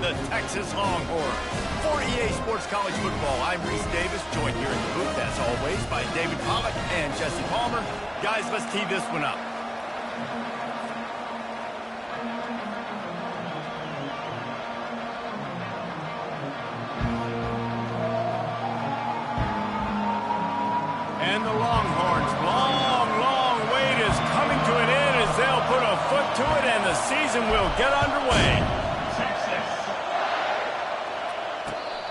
the Texas Longhorns. For EA Sports College Football, I'm Reese Davis, joined here in the booth, as always, by David Pollack and Jesse Palmer. Guys, let's tee this one up. And the Longhorns' long wait is coming to an end as they'll put a foot to it and the season will get underway.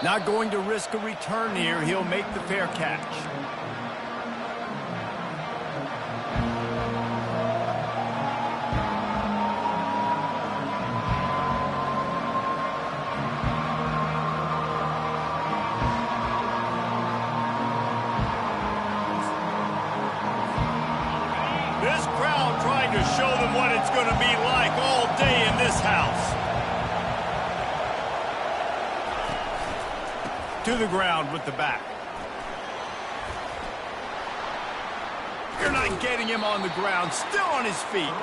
Not going to risk a return here. He'll make the fair catch. This crowd trying to show them what it's going to be like all day in this house. To the ground with the back. You're not getting him on the ground, still on his feet.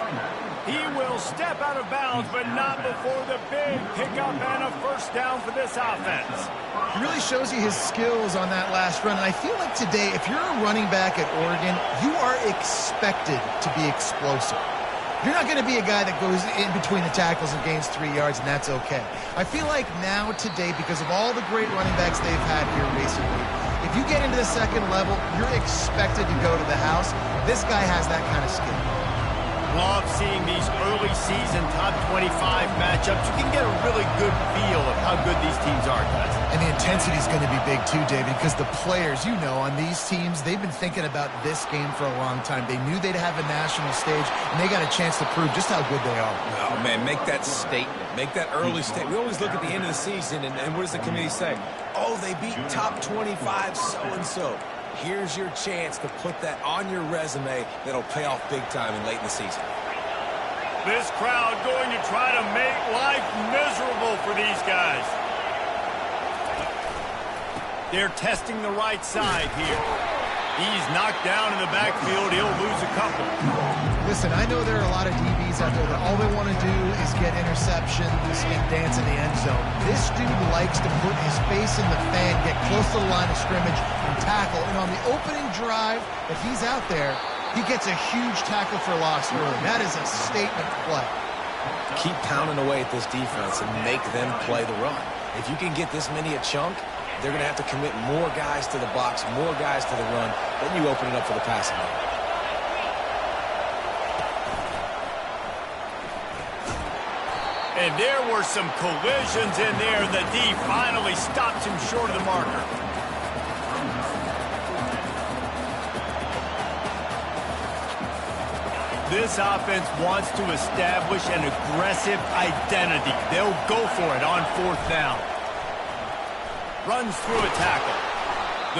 He will step out of bounds, but not before the big pickup and a first down for this offense. He really shows you his skills on that last run. And I feel like today, if you're a running back at Oregon, you are expected to be explosive. You're not going to be a guy that goes in between the tackles and gains 3 yards, and that's okay. I feel like now, today, because of all the great running backs they've had here recently, if you get into the second level, you're expected to go to the house. This guy has that kind of skill. Love seeing these early season top 25 matchups. You can get a really good feel of how good these teams are, guys. And the intensity is going to be big too, David, because the players, you know, on these teams, they've been thinking about this game for a long time. They knew they'd have a national stage, and they got a chance to prove just how good they are. Oh, man, make that statement. Make that early statement. We always look at the end of the season, and what does the committee say? Oh, they beat top 25 so-and-so. Here's your chance to put that on your resume that'll pay off big time and late in the season. This crowd going to try to make life miserable for these guys. They're testing the right side here. He's knocked down in the backfield. He'll lose a couple. Listen, I know there are a lot of DBs out there that all they want to do is get interceptions and dance in the end zone. This dude likes to put his face in the fan, get close to the line of scrimmage, and tackle. And on the opening drive that he's out there, he gets a huge tackle for loss early. That is a statement play. Keep pounding away at this defense and make them play the run. If you can get this many a chunk, they're going to have to commit more guys to the box, more guys to the run. Then you open it up for the passing game. And there were some collisions in there. The D finally stops him short of the marker. This offense wants to establish an aggressive identity. They'll go for it on fourth down. Runs through a tackle.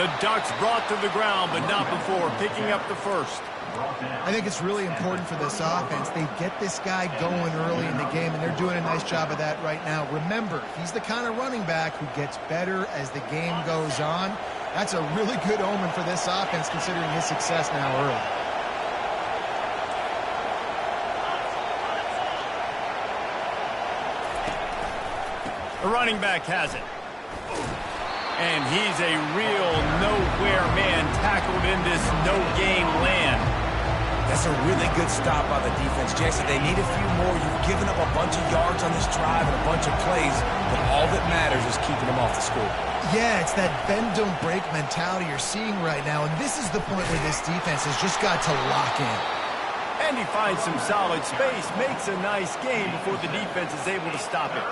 The Ducks brought to the ground, but not before picking up the first. I think it's really important for this offense. They get this guy going early in the game, and they're doing a nice job of that right now. Remember, he's the kind of running back who gets better as the game goes on. That's a really good omen for this offense, considering his success now early. The running back has it. And he's a real nowhere man tackled in this no-game land. That's a really good stop by the defense, Jesse. They need a few more. You've given up a bunch of yards on this drive and a bunch of plays, but all that matters is keeping them off the score. Yeah, it's that bend-don't-break mentality you're seeing right now, and this is the point where this defense has just got to lock in. And he finds some solid space, makes a nice game before the defense is able to stop it.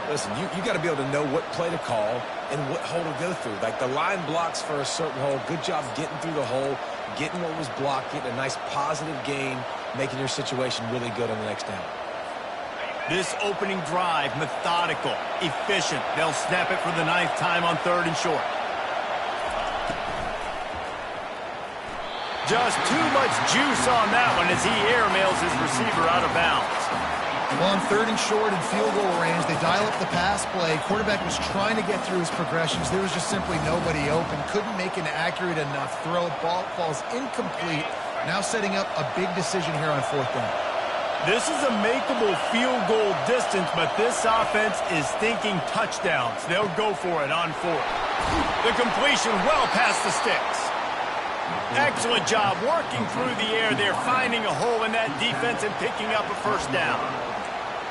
Listen, you got to be able to know what play to call and what hole to go through. Like the line blocks for a certain hole. Good job getting through the hole, getting what was blocked, getting a nice positive gain, making your situation really good on the next down. This opening drive, methodical, efficient. They'll snap it for the 9th time on 3rd and short. Just too much juice on that one as he airmails his receiver out of bounds. Well, on 3rd and short in field goal range, they dial up the pass play. Quarterback was trying to get through his progressions. There was just simply nobody open. Couldn't make an accurate enough throw. Ball falls incomplete. Now setting up a big decision here on 4th down. This is a makeable field goal distance, but this offense is thinking touchdowns. They'll go for it on fourth. The completion well past the sticks. Excellent job working through the air there, finding a hole in that defense and picking up a first down.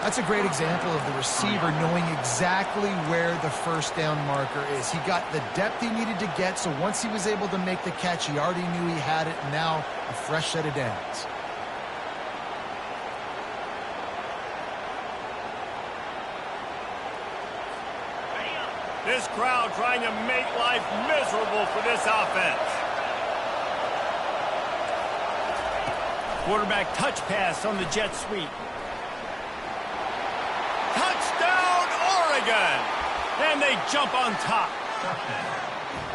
That's a great example of the receiver knowing exactly where the first down marker is. He got the depth he needed to get, so once he was able to make the catch, he already knew he had it, and now a fresh set of downs. This crowd trying to make life miserable for this offense. Quarterback touch pass on the jet sweep. Touchdown, Oregon! And they jump on top.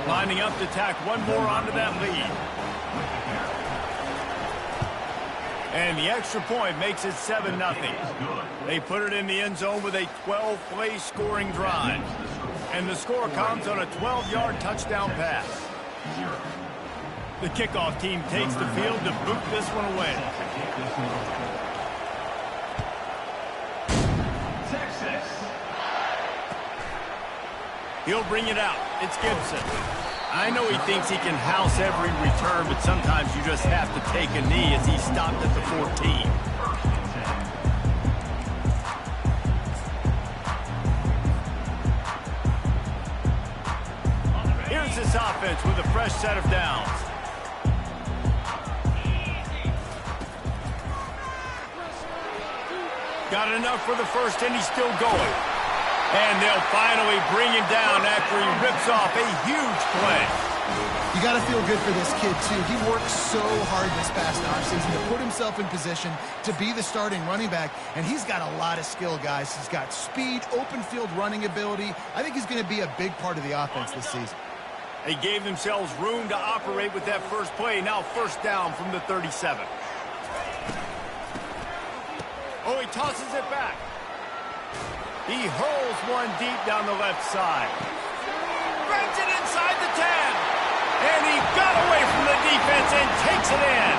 Lining up to tack one more onto that lead. And the extra point makes it 7-0. They put it in the end zone with a 12-play scoring drive. And the score comes on a 12-yard touchdown pass. The kickoff team takes the field to boot this one away. Texas. He'll bring it out. It's Gibson. I know he thinks he can house every return, but sometimes you just have to take a knee as he stopped at the 14. Here's this offense with a fresh set of downs. Got enough for the first, and he's still going. And they'll finally bring him down after he rips off a huge play. You got to feel good for this kid, too. He worked so hard this past offseason to put himself in position to be the starting running back, and he's got a lot of skill, guys. He's got speed, open field running ability. I think he's going to be a big part of the offense this season. They gave themselves room to operate with that first play. Now first down from the 37. Oh, he tosses it back. He hurls one deep down the left side. Grabs it inside the 10. And he got away from the defense and takes it in.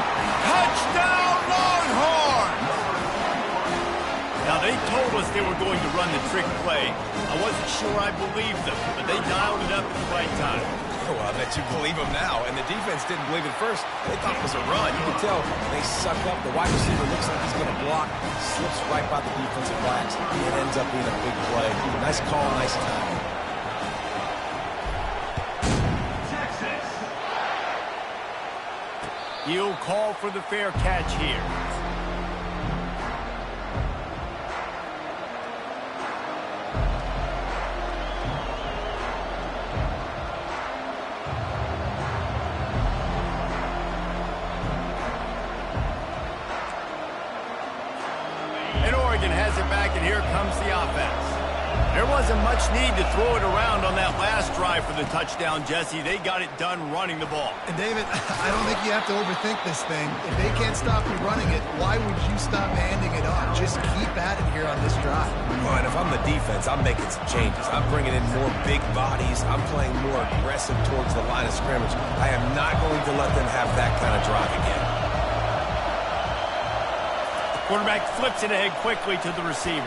Touchdown, Longhorns! Now, they told us they were going to run the trick play. I wasn't sure I believed them, but they dialed it up at the right time. Well, I bet you believe him now. And the defense didn't believe it first. They thought it was a run. You can tell they suck up. The wide receiver looks like he's going to block. Slips right by the defensive backs. It ends up being a big play. Nice call, nice time. Texas. He'll call for the fair catch here. Has it back, and here comes the offense. There wasn't much need to throw it around on that last drive for the touchdown, Jesse. They got it done running the ball. And, David, I don't think you have to overthink this thing. If they can't stop you running it, why would you stop handing it off? Just keep at it here on this drive. Well, and if I'm the defense, I'm making some changes. I'm bringing in more big bodies. I'm playing more aggressive towards the line of scrimmage. I am not going to let them have that kind of drive again. Quarterback flips it ahead quickly to the receiver.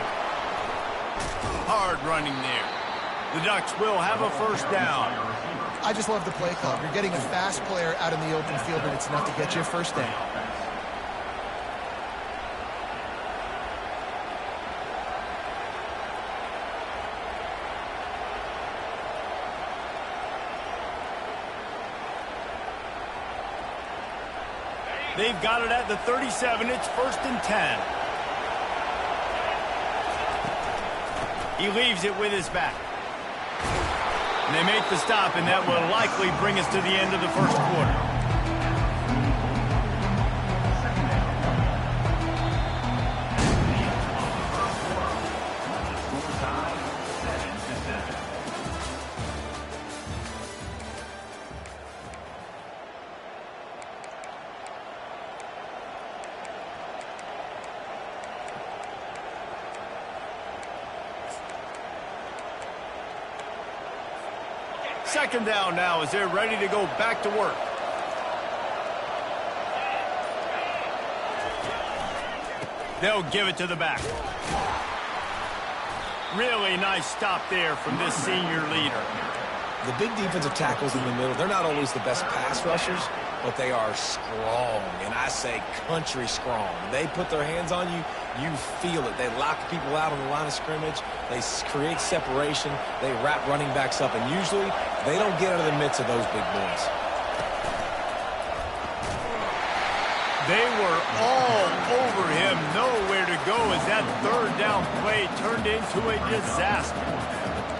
Hard running there. The Ducks will have a first down. I just love the play call. You're getting a fast player out in the open field, and it's enough to get you a first down. They've got it at the 37. It's 1st and 10. He leaves it with his back. And they make the stop, and that will likely bring us to the end of the first quarter. Second down now as they're ready to go back to work. They'll give it to the back. Really nice stop there from this senior leader. The big defensive tackles in the middle, they're not always the best pass rushers, but they are strong, and I say country strong. They put their hands on you, you feel it. They lock people out on the line of scrimmage. They create separation. They wrap running backs up, and usually they don't get out of the midst of those big boys. They were all over him, nowhere to go as that third down play turned into a disaster.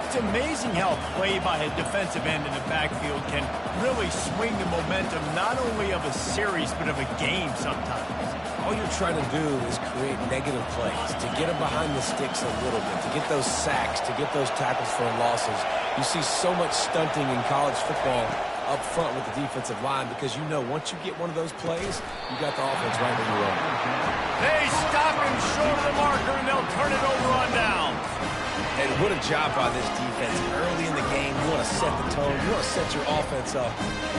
It's amazing how a play by a defensive end in the backfield can really swing the momentum not only of a series but of a game sometimes. All you're trying to do is create negative plays, to get them behind the sticks a little bit, to get those sacks, to get those tackles for losses. You see so much stunting in college football up front with the defensive line because you know once you get one of those plays, you got the offense right where you are. They stop him short of the marker, and they'll turn it over on downs. And what a job by this defense. Early in the game, you want to set the tone. You want to set your offense up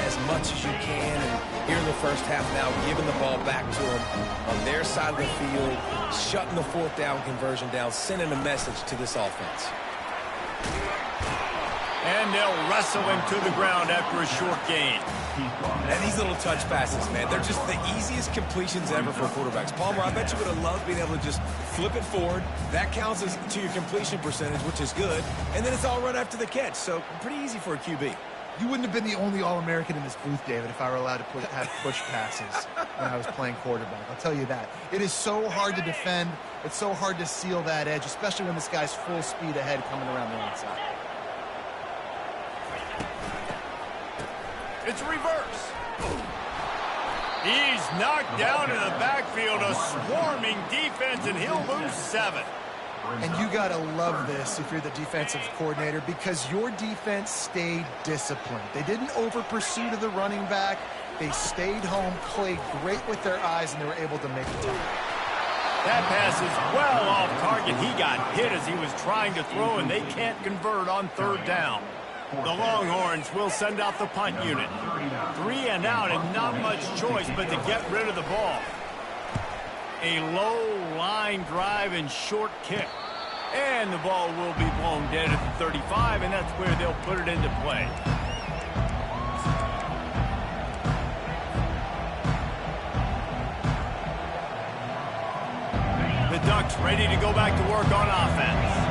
as much as you can. And here in the first half now, giving the ball back to them on their side of the field, shutting the fourth down conversion down, sending a message to this offense. And they'll wrestle him to the ground after a short gain. And these little touch passes, man, they're just the easiest completions ever for quarterbacks. Palmer, I bet you would have loved being able to just flip it forward. That counts as to your completion percentage, which is good. And then it's all run after the catch. So pretty easy for a QB. You wouldn't have been the only All-American in this booth, David, if I were allowed to have push passes when I was playing quarterback. I'll tell you that. It is so hard to defend. It's so hard to seal that edge, especially when this guy's full speed ahead coming around the outside. It's reverse. He's knocked down in the backfield, a swarming defense, and he'll lose 7. And you got to love this if you're the defensive coordinator because your defense stayed disciplined. They didn't over-pursue to the running back. They stayed home, played great with their eyes, and they were able to make it tough. That pass is well off target. He got hit as he was trying to throw, and they can't convert on third down. The Longhorns will send out the punt unit. 3 and out and not much choice but to get rid of the ball. A low line drive and short kick. And the ball will be blown dead at the 35, and that's where they'll put it into play. The Ducks ready to go back to work on offense.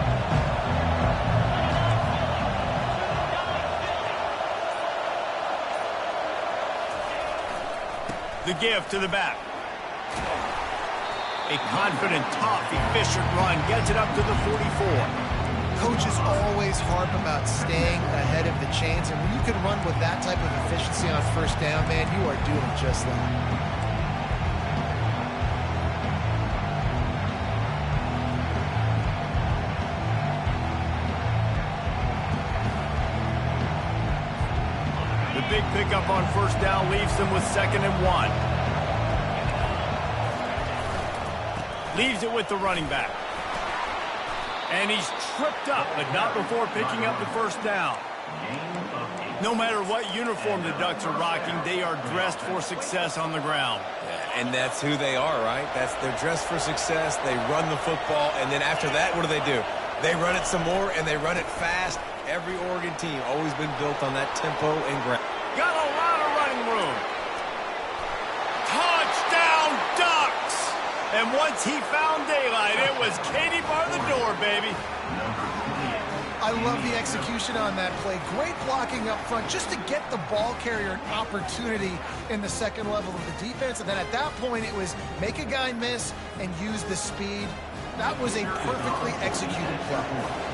The give to the back. A confident, tough, efficient run gets it up to the 44. Coaches always harp about staying ahead of the chains, and when you can run with that type of efficiency on first down, man, you are doing just that. The big pickup on first down leaves them with 2nd and 1. Leaves it with the running back. And he's tripped up, but not before picking up the first down. No matter what uniform the Ducks are rocking, they are dressed for success on the ground. Yeah, and that's who they are, right? They're dressed for success. They run the football, and then after that, what do? They run it some more, and they run it fast. Every Oregon team always been built on that tempo and ground. Got a lot of running room. Touchdown, Ducks! And once he found daylight, it was Katie bar the door, baby. I love the execution on that play. Great blocking up front just to get the ball carrier an opportunity in the second level of the defense. And then at that point, it was make a guy miss and use the speed. That was a perfectly executed play.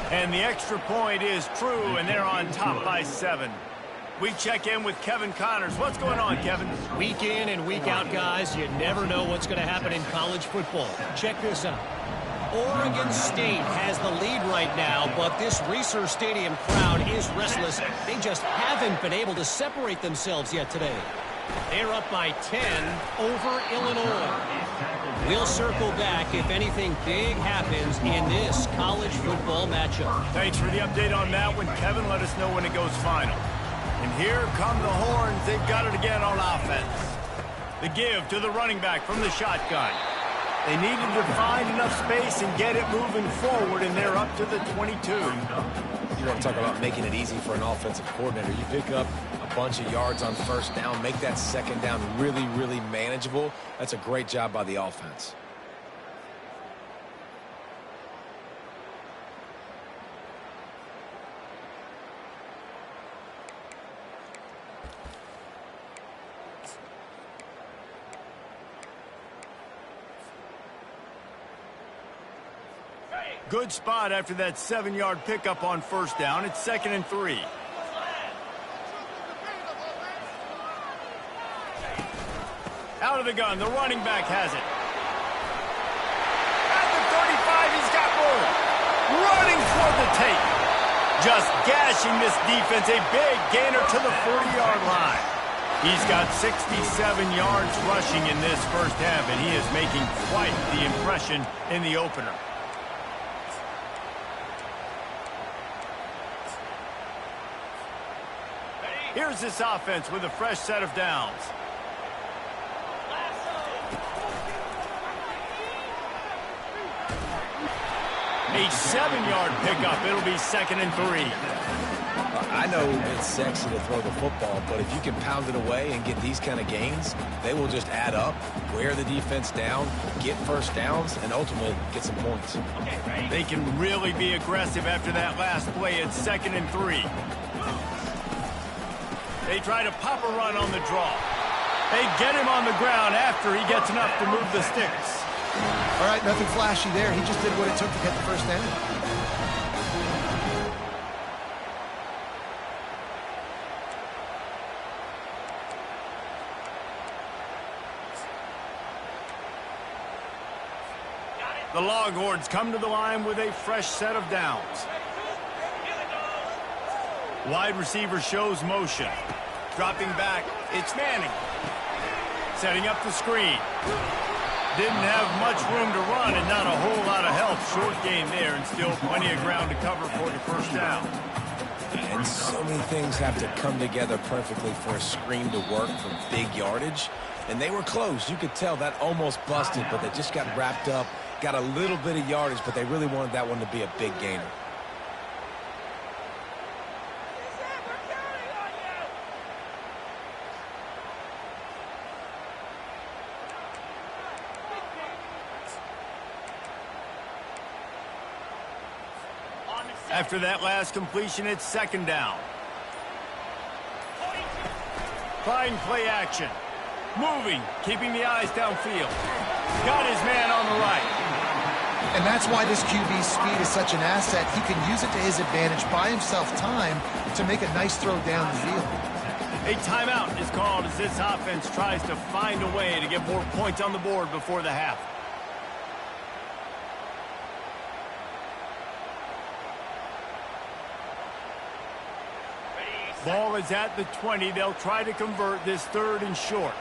And the extra point is true, and they're on top by 7. We check in with Kevin Connors. What's going on, Kevin? Week in and week out, guys, you never know what's going to happen in college football. Check this out. Oregon State has the lead right now, but this Reser Stadium crowd is restless. They just haven't been able to separate themselves yet today. They're up by 10 over Illinois. We'll circle back if anything big happens in this college football matchup. Thanks for the update on that one, Kevin. Let us know when it goes final. And here come the Horns. They've got it again on offense. The give to the running back from the shotgun. They needed to find enough space and get it moving forward, and they're up to the 22. You want to talk about making it easy for an offensive coordinator. You pick up a bunch of yards on first down, make that second down really, really manageable. That's a great job by the offense. Good spot after that 7-yard pickup on first down. It's 2nd and 3. Out of the gun, the running back has it. At the 35, he's got more. Running toward the tape. Just gashing this defense. A big gainer to the 40-yard line. He's got 67 yards rushing in this first half, and he is making quite the impression in the opener. Here's this offense with a fresh set of downs. A 7-yard pickup. It'll be 2nd and 3. I know it's sexy to throw the football, but if you can pound it away and get these kind of gains, they will just add up, wear the defense down, get first downs, and ultimately get some points. They can really be aggressive after that last play. It's 2nd and 3. They try to pop a run on the draw. They get him on the ground after he gets enough to move the sticks. All right, nothing flashy there. He just did what it took to get the first down. The Longhorns come to the line with a fresh set of downs. Wide receiver shows motion. Dropping back, it's Manning. Setting up the screen. Didn't have much room to run and not a whole lot of help. Short game there and still plenty of ground to cover for the first down. And so many things have to come together perfectly for a screen to work for big yardage. And they were close. You could tell that almost busted, but they just got wrapped up, got a little bit of yardage, but they really wanted that one to be a big gainer. After that last completion, it's 2nd down. Trying play action. Moving, keeping the eyes downfield. Got his man on the right. And that's why this QB's speed is such an asset. He can use it to his advantage, buy himself time to make a nice throw down the field. A timeout is called as this offense tries to find a way to get more points on the board before the half. Ball is at the 20. They'll try to convert this 3rd and short.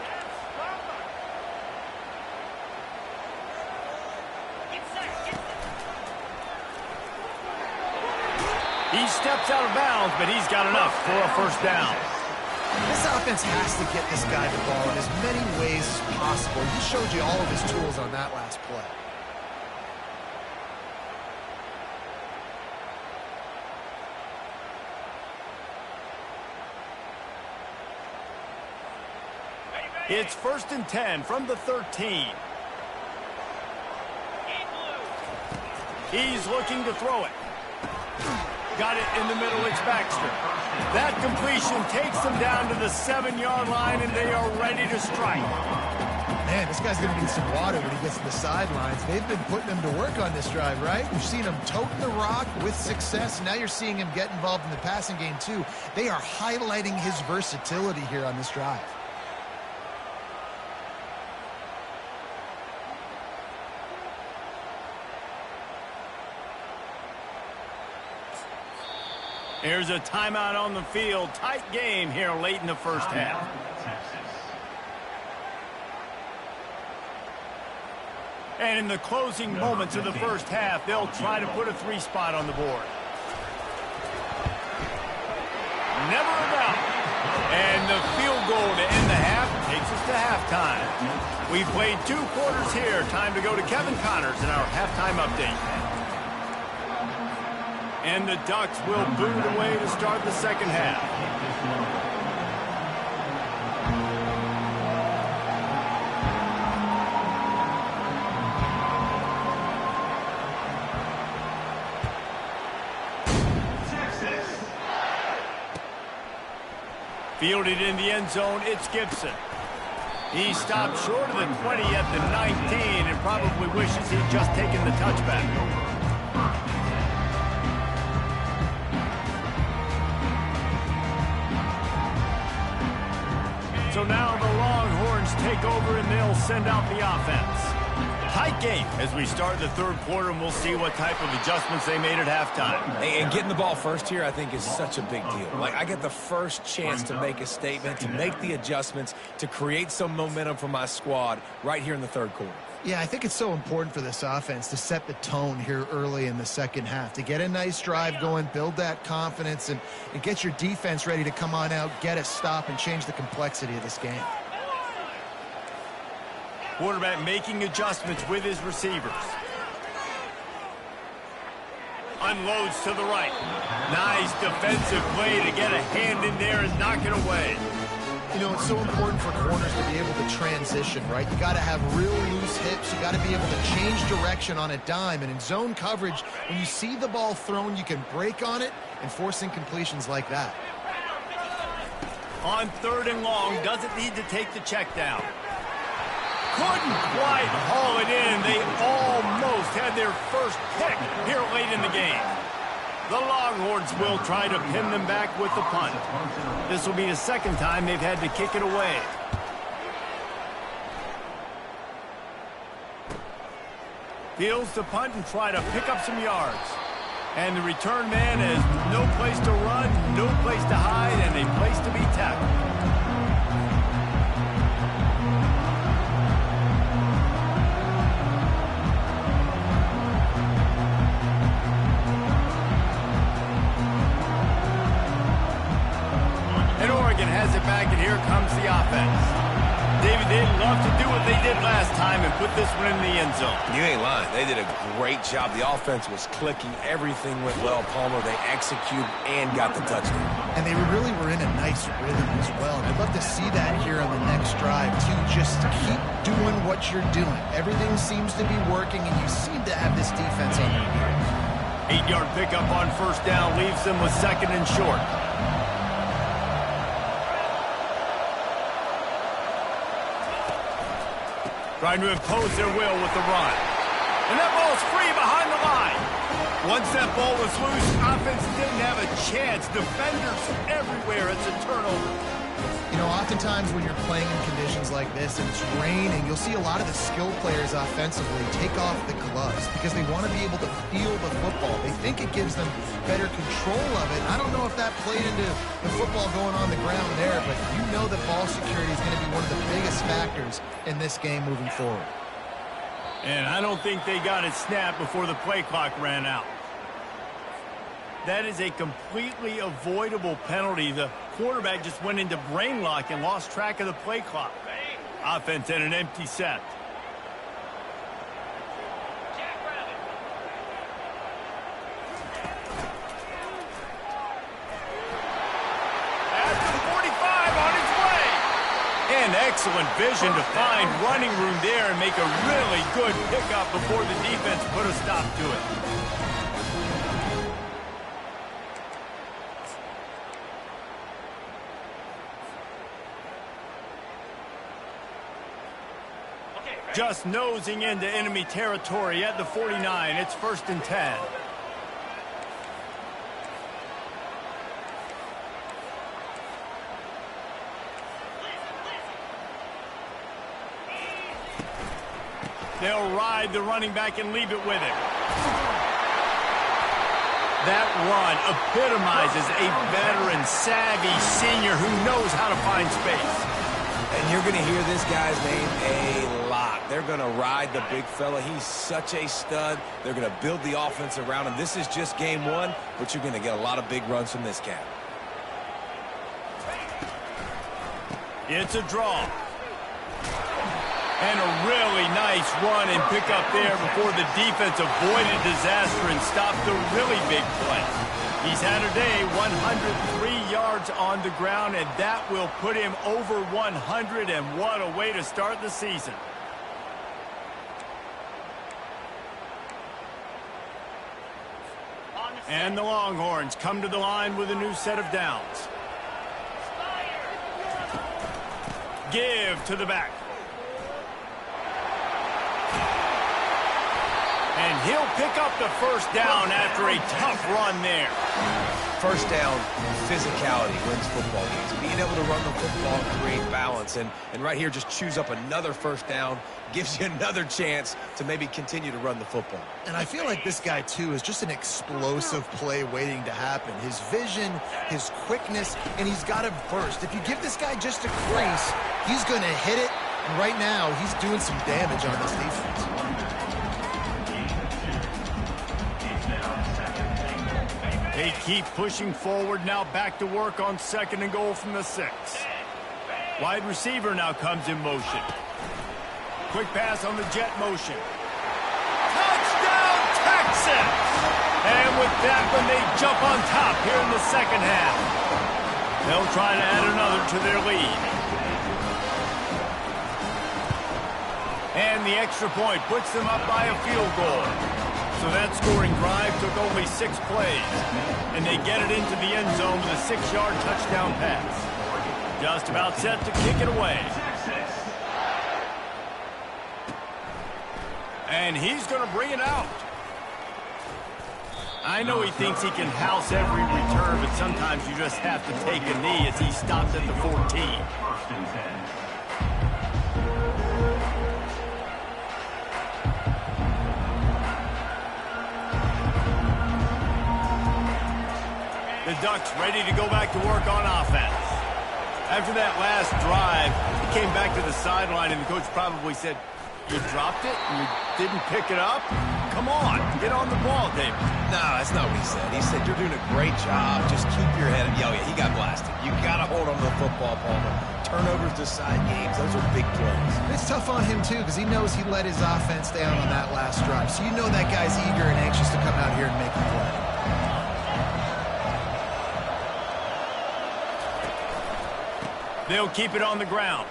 He steps out of bounds, but he's got enough for a first down. This offense has to get this guy the ball in as many ways as possible. He showed you all of his tools on that last play. It's 1st and 10 from the 13. He's looking to throw it. Got it in the middle, it's Baxter. That completion takes them down to the 7-yard line, and they are ready to strike. Man, this guy's going to need some water when he gets to the sidelines. They've been putting him to work on this drive, right? We've seen him toting the rock with success. Now you're seeing him get involved in the passing game, too. They are highlighting his versatility here on this drive. Here's a timeout on the field. Tight game here late in the first half. And in the closing moments of the first half, they'll try to put a 3-spot on the board. Never a doubt. And the field goal to end the half takes us to halftime. We've played 2 quarters here. Time to go to Kevin Connors in our halftime update. And the Ducks will boot away to start the second half. Fielded in the end zone, it's Gibson. He stopped short of the 20 at the 19 and probably wishes he'd just taken the touchback. So now the Longhorns take over and they'll send out the offense. Tight game as we start the third quarter, and we'll see what type of adjustments they made at halftime. And getting the ball first here, I think, is such a big deal. Like, I get the first chance to make a statement, to make the adjustments, to create some momentum for my squad right here in the third quarter. Yeah, I think it's so important for this offense to set the tone here early in the second half, to get a nice drive going, build that confidence, and get your defense ready to come on out, get a stop, and change the complexity of this game. Quarterback making adjustments with his receivers. Unloads to the right. Nice defensive play to get a hand in there and knock it away. You know, it's so important for corners to be able to transition, right? You got to have real loose hips. You got to be able to change direction on a dime. And in zone coverage, when you see the ball thrown, you can break on it and force incompletions like that. On 3rd and long, doesn't need to take the check down. Couldn't quite haul it in. They almost had their first pick here late in the game. The Longhorns will try to pin them back with the punt. This will be the second time they've had to kick it away. Fields to punt and try to pick up some yards. And the return man has no place to run, no place to hide, and a place to be tackled. Has it back, and here comes the offense. David, they'd love to do what they did last time and put this one in the end zone. You ain't lying. They did a great job. The offense was clicking. Everything went well. Palmer, they executed and got the touchdown. And they really were in a nice rhythm as well. And I'd love to see that here on the next drive, too. Just keep doing what you're doing. Everything seems to be working, and you seem to have this defense on their heels. 8-yard pickup on first down leaves them with 2nd and short. Trying to impose their will with the run. And that ball's free behind the line. Once that ball was loose, offense didn't have a chance. Defenders everywhere. It's a turnover. You know, oftentimes when you're playing in conditions like this and it's raining, you'll see a lot of the skill players offensively take off the gloves because they want to be able to feel the football. They think it gives them better control of it. I don't know if that played into the football going on the ground there, but you know that ball security is going to be one of the biggest factors in this game moving forward. And I don't think they got it snapped before the play clock ran out. That is a completely avoidable penalty. The quarterback just went into brain lock and lost track of the play clock. Offense at an empty set. At the 45 on its way. And excellent vision to find running room there and make a really good pickup before the defense put a stop to it. Just nosing into enemy territory at the 49. It's 1st and 10. They'll ride the running back and leave it with him. That run epitomizes a veteran, savvy senior who knows how to find space. And you're going to hear this guy's name a lot. They're going to ride the big fella. He's such a stud. They're going to build the offense around him. This is just game 1, but you're going to get a lot of big runs from this cat. It's a draw. And a really nice run and pick up there before the defense avoided disaster and stopped the really big play. He's had a day, 103 yards on the ground, and that will put him over 100, and what a way to start the season. And the Longhorns come to the line with a new set of downs. Give to the back. And he'll pick up the first down after a tough run there. First down, physicality wins football games. Being able to run the football, create balance, and right here just choose up another first down, gives you another chance to maybe continue to run the football. And I feel like this guy, too, is just an explosive play waiting to happen. His vision, his quickness, and he's got a burst. If you give this guy just a crease, he's going to hit it. And right now, he's doing some damage on this defense. They keep pushing forward, now back to work on 2nd and goal from the 6. Wide receiver now comes in motion. Quick pass on the jet motion. Touchdown, Texans! And with that one, they jump on top here in the second half. They'll try to add another to their lead. And the extra point puts them up by a field goal. So that scoring drive took only 6 plays. And they get it into the end zone with a 6-yard touchdown pass. Just about set to kick it away. And he's going to bring it out. I know he thinks he can house every return, but sometimes you just have to take a knee as he stops at the 14. The Ducks ready to go back to work on offense. After that last drive, he came back to the sideline, and the coach probably said, "You dropped it and you didn't pick it up? Come on, get on the ball, David." No, that's not what he said. He said, "You're doing a great job. Just keep your head up." Oh, yeah, he got blasted. You got to hold on to the football, Palmer. Turnovers decide games. Those are big plays. It's tough on him, too, because he knows he let his offense down on that last drive. So you know that guy's eager and anxious to come out here and make a play. They'll keep it on the ground.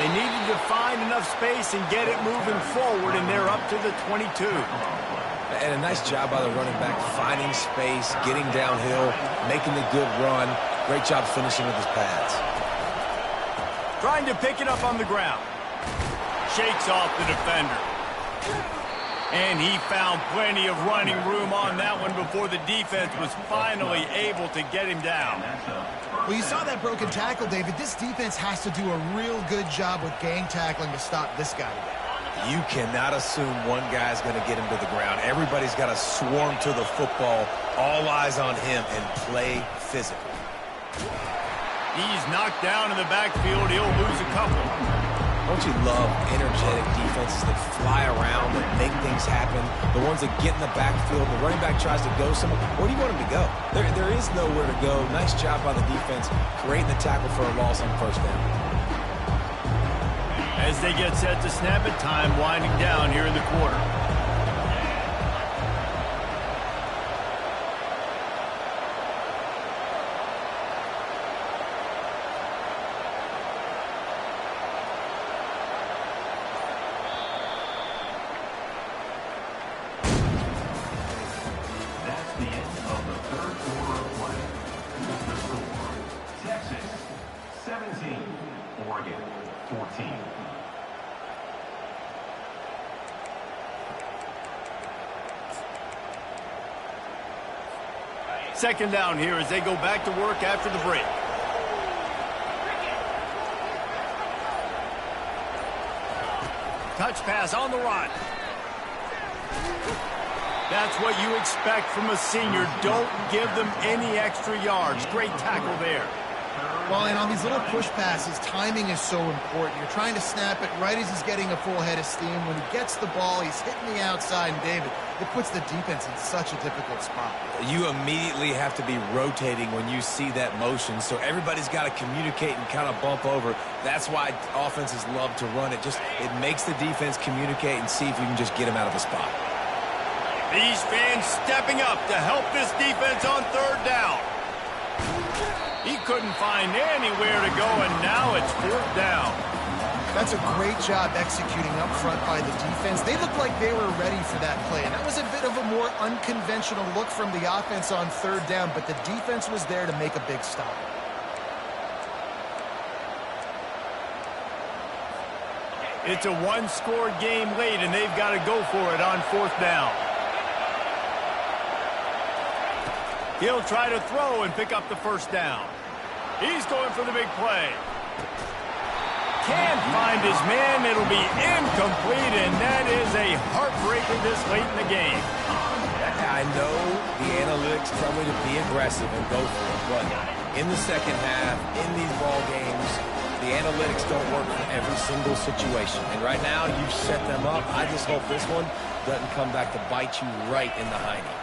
They needed to find enough space and get it moving forward, and they're up to the 22. And a nice job by the running back, finding space, getting downhill, making the good run. Great job finishing with his pads. Trying to pick it up on the ground. Shakes off the defender. And he found plenty of running room on that one before the defense was finally able to get him down. Well, you saw that broken tackle, David. This defense has to do a real good job with gang tackling to stop this guy. You cannot assume one guy's going to get him to the ground. Everybody's got to swarm to the football, all eyes on him, and play physically. He's knocked down in the backfield. He'll lose a couple. Don't you love energetic defenses that fly around, that make things happen? The ones that get in the backfield, the running back tries to go somewhere. Where do you want him to go? There is nowhere to go. Nice job by the defense creating the tackle for a loss on first down. As they get set to snap it, time winding down here in the quarter. Second down here as they go back to work after the break. Touch pass on the run. That's what you expect from a senior. Don't give them any extra yards. Great tackle there. Well, and on these little push passes, timing is so important. You're trying to snap it right as he's getting a full head of steam. When he gets the ball, he's hitting the outside. And David, it puts the defense in such a difficult spot. You immediately have to be rotating when you see that motion, so everybody's got to communicate and kind of bump over. That's why offenses love to run it. It makes the defense communicate and see if you can just get them out of the spot. These fans stepping up to help this defense on third down. He couldn't find anywhere to go, and now it's fourth down. That's a great job executing up front by the defense. They looked like they were ready for that play, and that was a bit of a more unconventional look from the offense on third down, but the defense was there to make a big stop. It's a one-score game late, and they've got to go for it on fourth down. He'll try to throw and pick up the first down. He's going for the big play. Can't find his man. It'll be incomplete, and that is a heartbreaker this late in the game. I know the analytics tell me to be aggressive and go for it, but in the second half, in these ball games, the analytics don't work for every single situation. And right now, you've set them up. I just hope this one doesn't come back to bite you right in the hiney.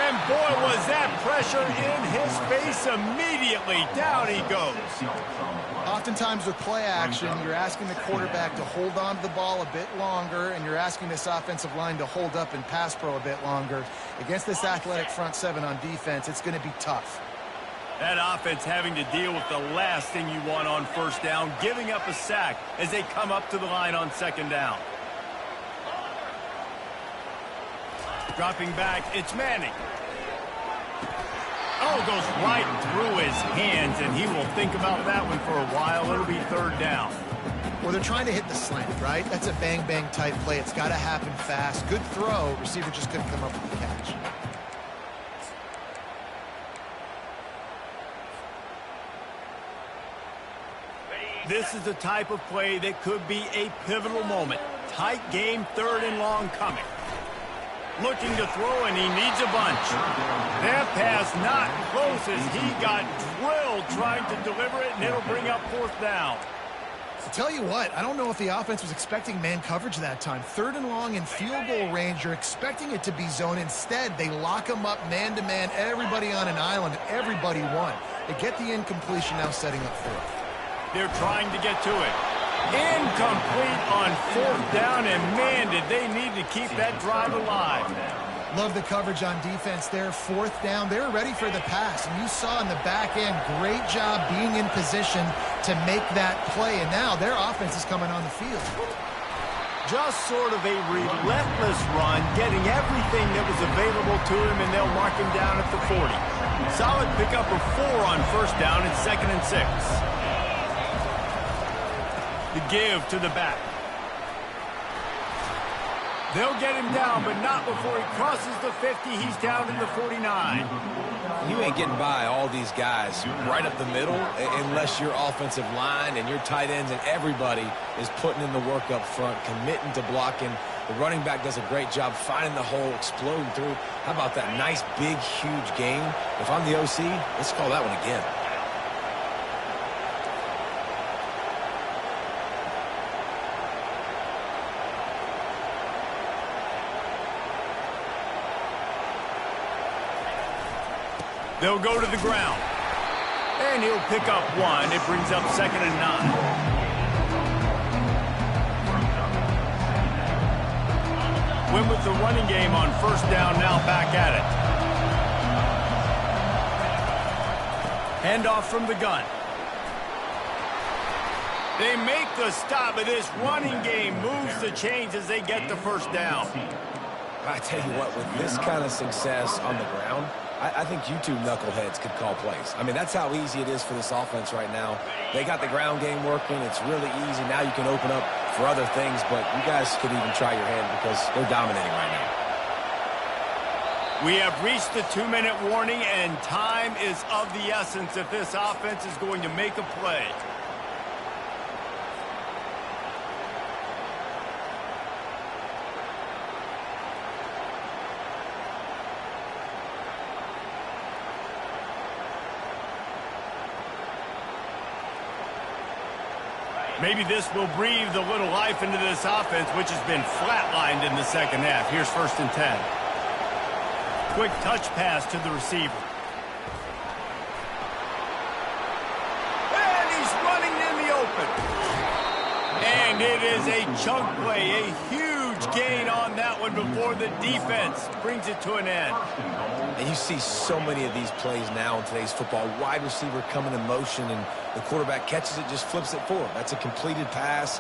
And boy, was that pressure in his face immediately. Down he goes. Oftentimes with play action, you're asking the quarterback to hold on to the ball a bit longer, and you're asking this offensive line to hold up and pass pro a bit longer. Against this athletic front seven on defense, it's going to be tough. That offense having to deal with the last thing you want on first down, giving up a sack as they come up to the line on second down. Dropping back, it's Manning. Oh, goes right through his hands, and he will think about that one for a while. It'll be third down. Well, they're trying to hit the slant, right? That's a bang-bang type play. It's got to happen fast. Good throw. Receiver just couldn't come up with the catch. This is the type of play that could be a pivotal moment. Tight game, third and long coming. Looking to throw, and he needs a bunch. That pass not close as he got drilled trying to deliver it, and it'll bring up fourth down. I'll tell you what, I don't know if the offense was expecting man coverage that time. Third and long in field goal range, you're expecting it to be zone. Instead, they lock them up man-to-man, everybody on an island, everybody won. They get the incompletion, now setting up fourth. They're trying to get to it. Incomplete on fourth down, and man, did they need to keep that drive alive. Love the coverage on defense there. Fourth down, they were ready for the pass, and you saw in the back end, great job being in position to make that play, and now their offense is coming on the field. Just sort of a relentless run, getting everything that was available to him, and they'll mark him down at the 40. Solid pickup of 4 on first down and 2nd and 6. The give to the back. They'll get him down, but not before he crosses the 50. He's down to the 49. You ain't getting by all these guys right up the middle unless your offensive line and your tight ends and everybody is putting in the work up front, committing to blocking. The running back does a great job finding the hole, exploding through. How about that nice, big, huge game? If I'm the OC, let's call that one again. They'll go to the ground. And he'll pick up 1. It brings up 2nd and 9. Went with the running game on first down, now back at it. Handoff from the gun. They make the stop, but this running game moves the chains as they get the first down. I tell you what, with this kind of success on the ground, I think you two knuckleheads could call plays. I mean, that's how easy it is for this offense right now. They got the ground game working. It's really easy. Now you can open up for other things, but you guys could even try your hand because they're dominating right now. We have reached the 2-minute warning, and time is of the essence if this offense is going to make a play. Maybe this will breathe a little life into this offense, which has been flatlined in the second half. Here's 1st and 10. Quick touch pass to the receiver. And he's running in the open. And it is a chunk play, a huge gain on that one before the defense brings it to an end. And you see so many of these plays now in today's football. Wide receiver coming in motion, and the quarterback catches it, just flips it forward. That's a completed pass.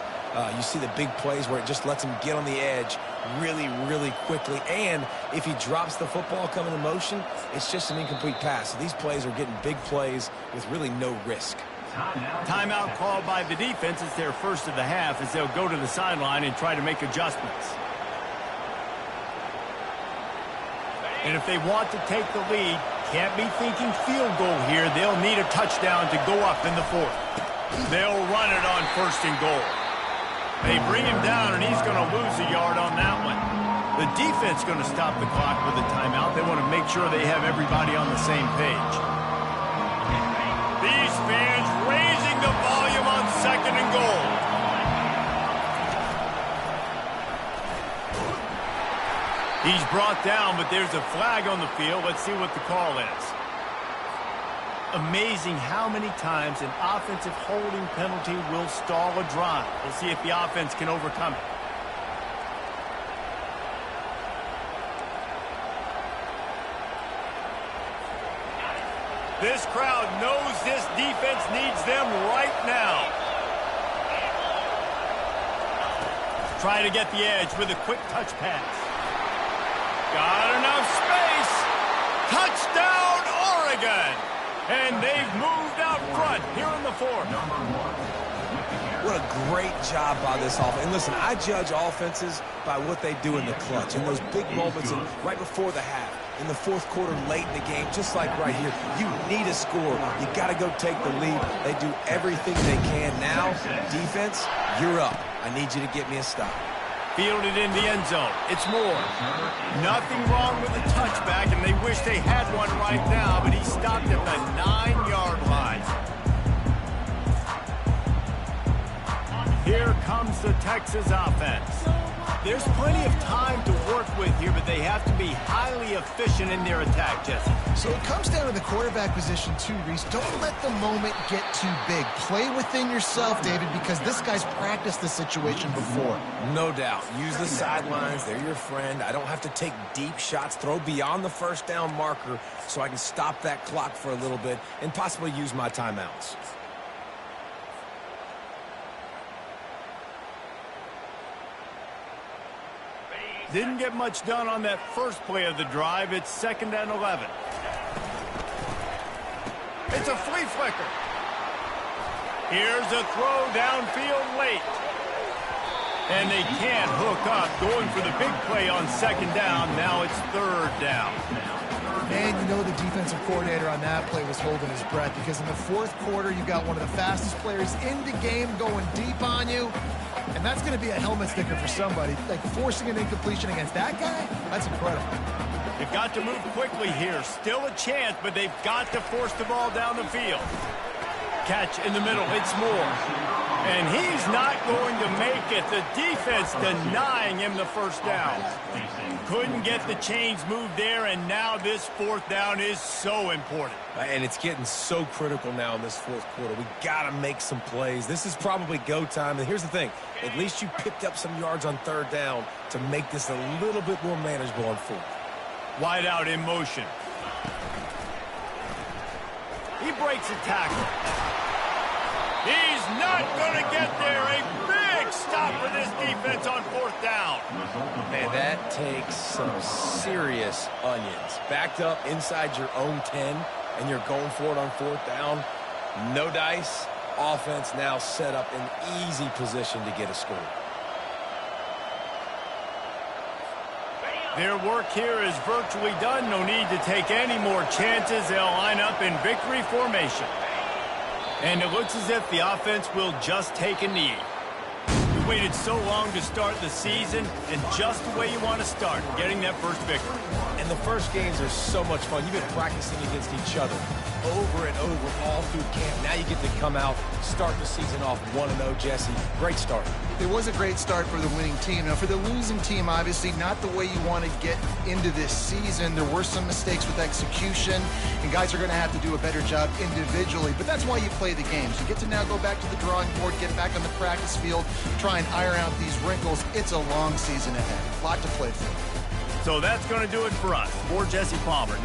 You see the big plays where it just lets him get on the edge really, really quickly. And if he drops the football coming in motion, it's just an incomplete pass. So these plays are getting big plays with really no risk. Timeout called by the defense. It's their first of the half as they'll go to the sideline and try to make adjustments. And if they want to take the lead, can't be thinking field goal here. They'll need a touchdown to go up in the 4th. They'll run it on 1st and goal. They bring him down, and he's going to lose a yard on that one. The defense going to stop the clock with a timeout. They want to make sure they have everybody on the same page. These fans raising the volume on 2nd and goal. He's brought down, but there's a flag on the field. Let's see what the call is. Amazing how many times an offensive holding penalty will stall a drive. We'll see if the offense can overcome it. This crowd knows this defense needs them right now. Try to get the edge with a quick touch pass. Got enough space. Touchdown, Oregon. And they've moved out front here in the 4th. What a great job by this offense. And listen, I judge offenses by what they do in the clutch. In those big moments and right before the half. In the 4th quarter, late in the game, just like right here, you need a score. You got to go take the lead. They do everything they can. Now, defense, you're up. I need you to get me a stop. Fielded in the end zone. It's Moore. Nothing wrong with the touchback, and they wish they had one right now, but he stopped at the 9-yard line. Here comes the Texas offense. There's plenty of time to work with here, but they have to be highly efficient in their attack, Jesse. So it comes down to the quarterback position too, Reese. Don't let the moment get too big. Play within yourself, David, because this guy's practiced this situation before. No doubt. Use the sidelines. They're your friend. I don't have to take deep shots. Throw beyond the 1st down marker so I can stop that clock for a little bit and possibly use my timeouts. Didn't get much done on that first play of the drive. It's 2nd and 11. It's a flea flicker. Here's a throw downfield late. And they can't hook up. Going for the big play on 2nd down. Now it's 3rd down. And you know the defensive coordinator on that play was holding his breath because in the 4th quarter, you got one of the fastest players in the game going deep on you. And that's going to be a helmet sticker for somebody. Like forcing an incompletion against that guy, that's incredible. They've got to move quickly here. Still a chance, but they've got to force the ball down the field. Catch in the middle. It's Moore. And he's not going to make it. The defense denying him the 1st down. Couldn't get the chains moved there, and now this 4th down is so important. And it's getting so critical now in this 4th quarter. We got to make some plays. This is probably go time. And here's the thing. At least you picked up some yards on 3rd down to make this a little bit more manageable on 4th. Wide out in motion. He breaks a tackle. He's not going to get there. A big stop for this defense on 4th down. Man, that takes some serious onions. Backed up inside your own 10, and you're going for it on 4th down. No dice. Offense now set up in easy position to get a score. Their work here is virtually done. No need to take any more chances. They'll line up in victory formation. And it looks as if the offense will just take a knee. We waited so long to start the season, and just the way you want to start, getting that first victory. And the first games are so much fun. You've been practicing against each other. over and over all through camp. Now you get to come out, start the season off 1-0, Jesse. Great start. It was a great start for the winning team. Now, for the losing team, obviously not the way you want to get into this season. There were some mistakes with execution, and guys are going to have to do a better job individually. But that's why you play the games. You get to now go back to the drawing board, get back on the practice field, try and iron out these wrinkles. It's a long season ahead. A lot to play for. So that's going to do it for us. For Jesse Palmer.